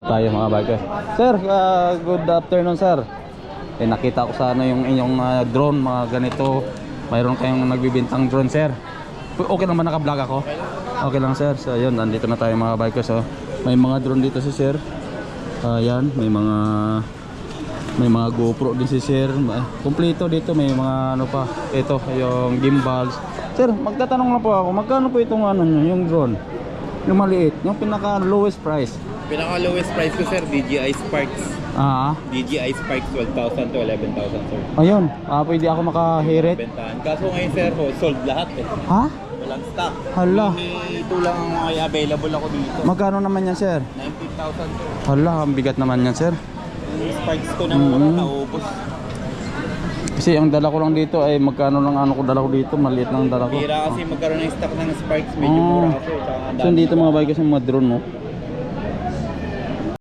Tayo mga bikers. Sir, good afternoon sir. Nakita ko sa yung inyong drone, mga ganito. Mayroon kayong nagbibintang drone sir. Okay lang ba naka-vlog ako? Okay lang sir. So ayun, nandito na tayo mga bikers. So, may mga drone dito si sir. Ayan, may mga GoPro din si sir. Kompleto dito, may mga ano pa. Ito, yung gimbals. Sir, magtatanong lang po ako, magkano po itong ano nyo, yung drone? Yung maliit, yung pinaka lowest price. Pinaka lowest price ko sir, DJI Sparks. DJI Sparks 12,000 to 11,000 sir. Ayun, pwede ako makahirit. Bentahan. Kaso ngayon sir, sold lahat eh. Ha? Walang stock. Hala. Ito lang ang available ako dito. Magkano naman yan sir? 19,000 sir. Hala, ang bigat naman yan sir. Yung Sparks ko na mura, naubos. Kasi ang dala ko lang dito ay magkano lang ano ko dala ko dito, maliit lang ang dala ko. Bira kasi magkaroon ng stock ng Sparks, medyo mura kasi. So dito mga bikers yung mga drone no.